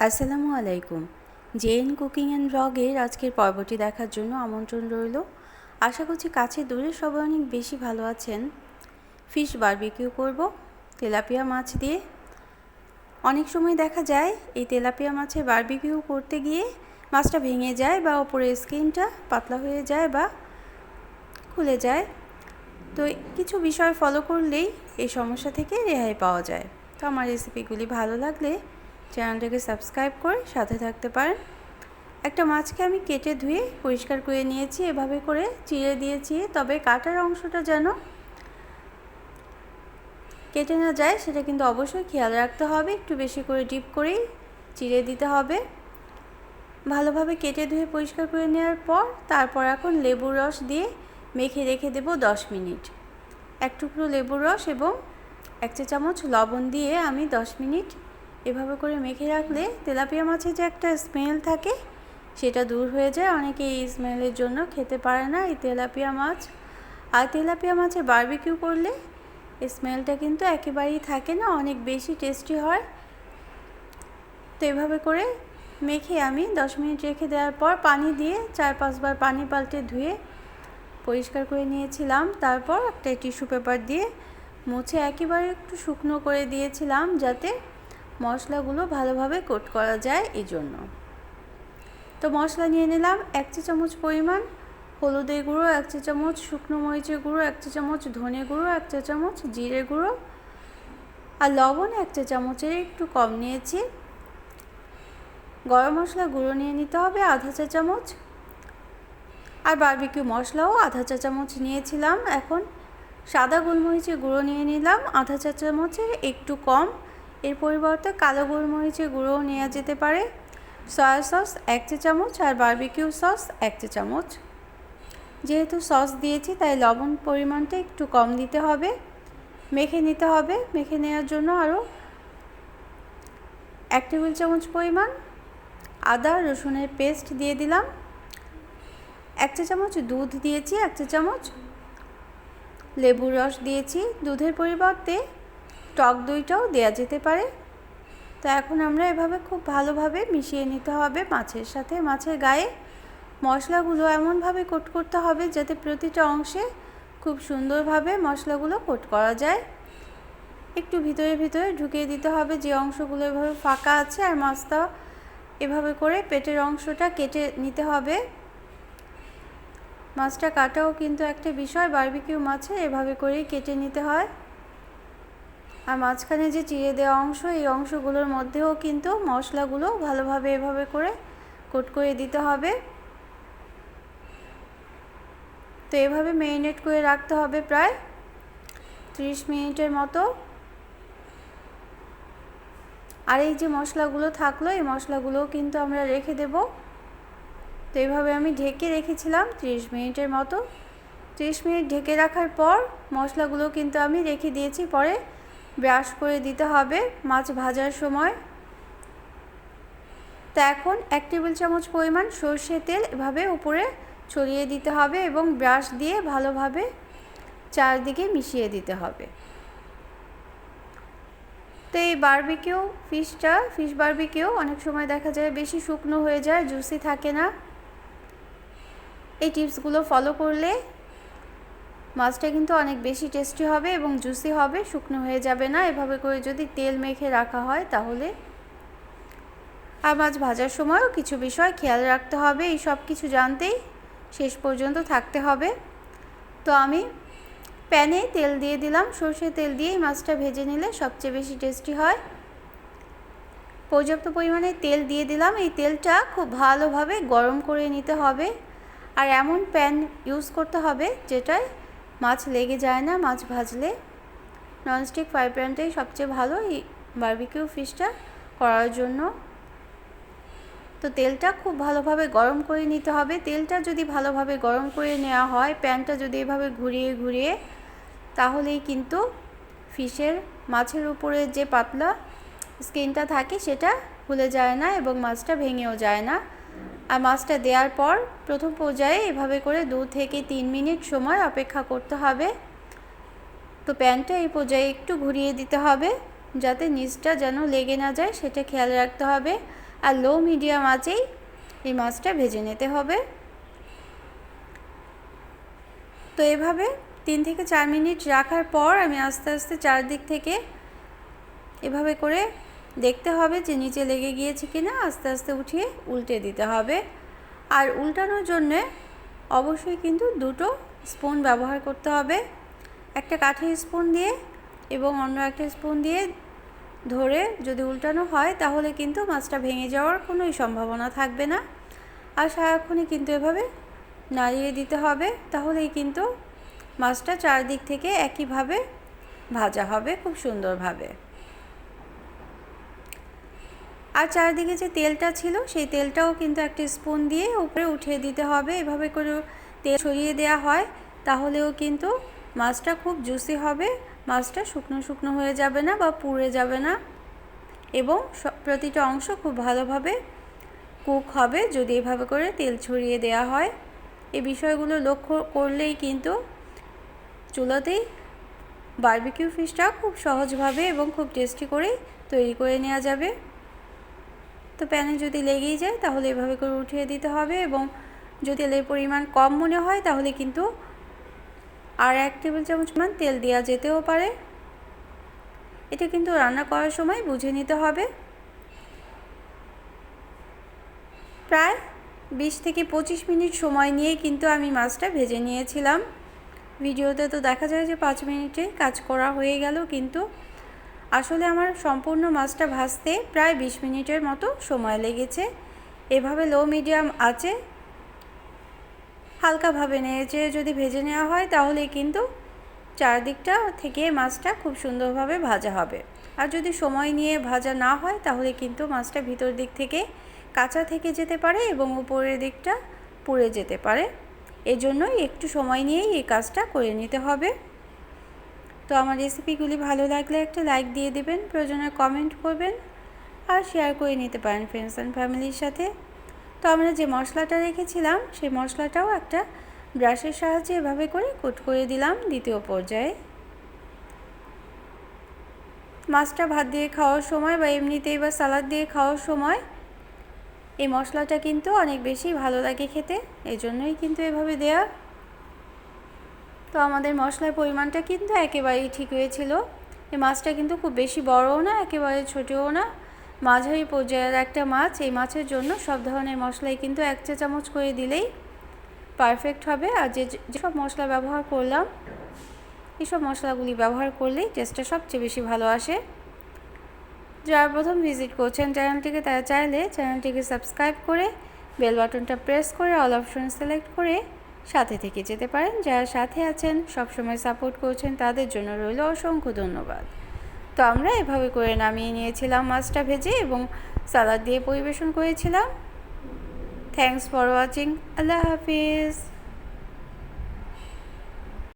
আসসালামু আলাইকুম। JN cooking and ব্লগের আজকের পর্বটি দেখার জন্য আমন্ত্রণ রইল। আশা করছি কাছে দূরে সবাই অনেক বেশি ভালো আছেন। ফিশ বারবিকিউ করব তেলাপিয়া মাছ দিয়ে। অনেক সময় দেখা যায় এই তেলাপিয়া মাছের বারবিকিউ করতে গিয়ে মাছটা ভেঙে যায় বা ওপরের স্কিনটা পাতলা হয়ে যায় বা খুলে যায়। তো কিছু বিষয় ফলো করলেই এই সমস্যা থেকে রেহাই পাওয়া যায়। তো আমার রেসিপিগুলি ভালো লাগলে চ্যানেলটাকে সাবস্ক্রাইব করে সাথে থাকতে পারেন। একটা মাছকে আমি কেটে ধুয়ে পরিষ্কার করে নিয়েছি, এভাবে করে চিড়ে দিয়েছি, তবে কাটার অংশটা যেন কেটে না যায় সেটা কিন্তু অবশ্যই খেয়াল রাখতে হবে। একটু বেশি করে ডিপ করেই চিড়ে দিতে হবে। ভালোভাবে কেটে ধুয়ে পরিষ্কার করে নেওয়ার পর তারপর এখন লেবুর রস দিয়ে মেখে রেখে দেব 10 মিনিট। এক টুকরো লেবুর রস এবং 1 চা চামচ লবণ দিয়ে আমি 10 মিনিট এভাবে করে মেখে রাখলে তেলাপিয়া মাছের যে একটা স্মেল থাকে সেটা দূর হয়ে যায়। অনেকে এই স্মেলের জন্য খেতে পারে না এই তেলাপিয়া মাছ। আর তেলাপিয়া মাছের বারবিকিউ করলে স্মেলটা কিন্তু একেবারেই থাকে না, অনেক বেশি টেস্টি হয়। তো এভাবে করে মেখে আমি 10 মিনিট রেখে দেওয়ার পর পানি দিয়ে 4-5 বার পানি পাল্টে ধুয়ে পরিষ্কার করে নিয়েছিলাম। তারপর একটা টিস্যু পেপার দিয়ে মুছে একেবারে একটু শুকনো করে দিয়েছিলাম যাতে মশলাগুলো ভালোভাবে কোট করা যায় এই জন্য। তো মশলা নিয়ে নিলাম 1 চা চামচ পরিমাণ হলুদের গুঁড়ো, 1 চা চামচ শুকনো মরিচের গুঁড়ো, 1 চা চামচ ধনে গুঁড়ো, 1 চা চামচ জিরে গুঁড়ো আর লবণ 1 চা চামচের একটু কম নিয়েছি। গরম মশলা গুঁড়ো নিয়ে নিতে হবে আধা চা চামচ, আর বারবিকিউ মশলাও আধা চা চামচ নিয়েছিলাম। এখন সাদা গোলমরিচের গুঁড়ো নিয়ে নিলাম আধা চা চামচের একটু কম, এর পরিবর্তে কালো গোলমরিচের গুঁড়োও নেওয়া যেতে পারে। সয়া সস 1 চা চামচ আর বারবিকিউ সস 1 চা চামচ। যেহেতু সস দিয়েছি তাই লবণ পরিমাণটা একটু কম দিতে হবে। মেখে নিতে হবে। মেখে নেওয়ার জন্য আরও 1 টেবিল চামচ পরিমাণ আদা রসুনের পেস্ট দিয়ে দিলাম। 1 চা চামচ দুধ দিয়েছি, 1 চা চামচ লেবুর রস দিয়েছি। দুধের পরিবর্তে টক দইটাও দেওয়া যেতে পারে। তো এখন আমরা এভাবে খুব ভালোভাবে মিশিয়ে নিতে হবে মাছের সাথে। মাছের গায়ে মশলাগুলো এমনভাবে কোট করতে হবে যাতে প্রতিটা অংশে খুব সুন্দরভাবে মশলাগুলো কোট করা যায়। একটু ভিতরে ভিতরে ঢুকিয়ে দিতে হবে যে অংশগুলো এভাবে ফাঁকা আছে, আর মাছটা এভাবে করে পেটের অংশটা কেটে নিতে হবে। মাছটা কাটাও কিন্তু একটা বিষয় বারবিকিউ মাছে, এভাবে করেই কেটে নিতে হয়। আর মাঝখানে যে চিড়ে দেওয়া অংশ এই অংশগুলোর মধ্যেও কিন্তু মশলাগুলো ভালোভাবে এভাবে করে কোট করে দিতে হবে। তো এভাবে ম্যারিনেট করে রাখতে হবে প্রায় 30 মিনিটের মতো। আর এই যে মশলাগুলো থাকলো এই মশলাগুলোও কিন্তু আমরা রেখে দেব। তো এইভাবে আমি ঢেকে রেখেছিলাম 30 মিনিটের মতো। 30 মিনিট ঢেকে রাখার পর মশলাগুলো কিন্তু আমি রেখে দিয়েছি, পরে ব্রাশ করে দিতে হবে মাছ ভাজার সময়। তো এখন 1 টেবিল চামচ পরিমাণ সরষের তেল এভাবে উপরে ছড়িয়ে দিতে হবে এবং ব্রাশ দিয়ে ভালোভাবে চারদিকে মিশিয়ে দিতে হবে। তো এই বারবিকিউ ফিশ বারবিকিউ অনেক সময় দেখা যায় বেশি শুকনো হয়ে যায়, জুসি থাকে না। এই টিপসগুলো ফলো করলে মাছটা কিন্তু অনেক বেশি টেস্টি হবে এবং জুসি হবে, শুকনো হয়ে যাবে না। এভাবে করে যদি তেল মেখে রাখা হয় তাহলে। আর মাছ ভাজার সময়ও কিছু বিষয় খেয়াল রাখতে হবে, এই সব কিছু জানতেই শেষ পর্যন্ত থাকতে হবে। তো আমি প্যানে তেল দিয়ে দিলাম, সরষের তেল দিয়েই মাছটা ভেজে নিলে সবচেয়ে বেশি টেস্টি হয়। পর্যাপ্ত পরিমাণে তেল দিয়ে দিলাম। এই তেলটা খুব ভালোভাবে গরম করে নিতে হবে, আর এমন প্যান ইউজ করতে হবে যেটায় মাছ লেগে যায় না মাছ ভাজলে। ননস্টিক ফ্রাই প্যানটাই সবচেয়ে ভালো এই বারবিকিউ ফিশটা করার জন্য। তো তেলটা খুব ভালোভাবে গরম করে নিতে হবে। তেলটা যদি ভালোভাবে গরম করে নেওয়া হয়, প্যানটা যদি এভাবে ঘুরিয়ে ঘুরিয়ে, তাহলেই কিন্তু মাছের উপরে যে পাতলা স্কিনটা থাকে সেটা খুলে যায় না এবং মাছটা ভেঙেও যায় না। আর মাছটা দেওয়ার পর প্রথম পর্যায়ে এভাবে করে 2 থেকে 3 মিনিট সময় অপেক্ষা করতে হবে। তো প্যানটা এই পর্যায়ে একটু ঘুরিয়ে দিতে হবে। যাতে নিচটা যেন লেগে না যায় সেটা খেয়াল রাখতে হবে। আর লো মিডিয়াম আঁচেই এই মাছটা ভেজে নিতে হবে। তো এভাবে 3 থেকে 4 মিনিট রাখার পর আমি আস্তে আস্তে চারদিক থেকে এভাবে করে দেখতে হবে যে নিচে লেগে গিয়েছে কিনা। আস্তে আস্তে উঠিয়ে উল্টে দিতে হবে। আর উল্টানোর জন্য অবশ্যই কিন্তু 2টো স্পুন ব্যবহার করতে হবে। একটা কাঠের স্পুন দিয়ে এবং অন্য একটা স্পুন দিয়ে ধরে যদি উল্টানো হয় তাহলে কিন্তু মাছটা ভেঙে যাওয়ার কোনোই সম্ভাবনা থাকবে না। আর সারাক্ষণই কিন্তু এভাবে নাড়িয়ে দিতে হবে, তাহলেই কিন্তু মাছটা চারদিক থেকে একইভাবে ভাজা হবে খুব সুন্দরভাবে। আর চারদিকে যে তেলটা ছিল সেই তেলটাও কিন্তু একটা স্পুন দিয়ে উপরে উঠিয়ে দিতে হবে। এভাবে করে তেল ছড়িয়ে দেওয়া হয় তাহলেও কিন্তু মাছটা খুব জুসি হবে, মাছটা শুকনো শুকনো হয়ে যাবে না বা পুড়ে যাবে না, এবং প্রতিটা অংশ খুব ভালোভাবে কুক হবে যদি এভাবে করে তেল ছড়িয়ে দেওয়া হয়। এই বিষয়গুলো লক্ষ্য করলেই কিন্তু চুলাতেই বারবিকিউ ফিশটা খুব সহজভাবে এবং খুব টেস্টি করে তৈরি করে নেওয়া যাবে। তো প্যানে যদি লেগেই যায় তাহলে এভাবে করে উঠিয়ে দিতে হবে, এবং যদি তেলের পরিমাণ কম মনে হয় তাহলে কিন্তু আর 1 টেবিল চামচ মান তেল দেওয়া যেতেও পারে। এটা কিন্তু রান্না করার সময় বুঝে নিতে হবে। প্রায় 20 থেকে 25 মিনিট সময় নিয়ে কিন্তু আমি মাছটা ভেজে নিয়েছিলাম। ভিডিওতে তো দেখা যায় যে 5 মিনিটে কাজ করা হয়ে গেল, কিন্তু আসলে আমার সম্পূর্ণ মাছটা ভাজতে প্রায় 20 মিনিটের মতো সময় লেগেছে। এভাবে লো মিডিয়াম আঁচে হালকাভাবে নেড়েচেড়ে যদি ভেজে নেওয়া হয় তাহলে কিন্তু চারদিকটা থেকে মাছটা খুব সুন্দরভাবে ভাজা হবে। আর যদি সময় নিয়ে ভাজা না হয় তাহলে কিন্তু মাছটা ভিতর দিক থেকে কাঁচা থেকে যেতে পারে এবং উপরের দিকটা পুড়ে যেতে পারে। এজন্যই একটু সময় নিয়েই এই কাজটা করে নিতে হবে। তো আমার রেসিপিগুলি ভালো লাগলে একটা লাইক দিয়ে দেবেন, প্রয়োজনে কমেন্ট করবেন আর শেয়ার করে নিতে পারেন ফ্রেন্ডস অ্যান্ড ফ্যামিলির সাথে। তো আমরা যে মশলাটা রেখেছিলাম সেই মশলাটাও একটা ব্রাশের সাহায্যে এভাবে করে কোট করে দিলাম দ্বিতীয় পর্যায়ে। মাছটা ভাত দিয়ে খাওয়ার সময় বা এমনিতেই বা সালাদ দিয়ে খাওয়ার সময় এই মশলাটা কিন্তু অনেক বেশি ভালো লাগে খেতে, এই জন্যই কিন্তু এভাবে দেয়া। তো আমাদের মশলার পরিমাণটা কিন্তু একেবারেই ঠিক হয়েছিল। এই মাছটা কিন্তু খুব বেশি বড়ও না, একেবারে ছোটও না, মাঝারি পর্যায়ের একটা মাছ। এই মাছের জন্য সব ধরনের মশলাই কিন্তু 1 চা চামচ করে দিলেই পারফেক্ট হবে। আর যেসব মশলা ব্যবহার করলাম এইসব মশলাগুলি ব্যবহার করলেই টেস্টটা সবচেয়ে বেশি ভালো আসে। যারা প্রথম ভিজিট করছেন চ্যানেলটিকে, তারা চাইলে চ্যানেলটিকে সাবস্ক্রাইব করে বেল বাটনটা প্রেস করে অল অপশন সিলেক্ট করে সাথে থেকে যেতে পারেন। যারা সাথে আছেন, সবসময় সাপোর্ট করছেন, তাদের জন্য রইল অসংখ্য ধন্যবাদ। তো আমরা এভাবে করে নামিয়ে নিয়েছিলাম মাছটা ভেজে এবং সালাদ দিয়ে পরিবেশন করেছিলাম। Thanks for watching. Allah Hafiz.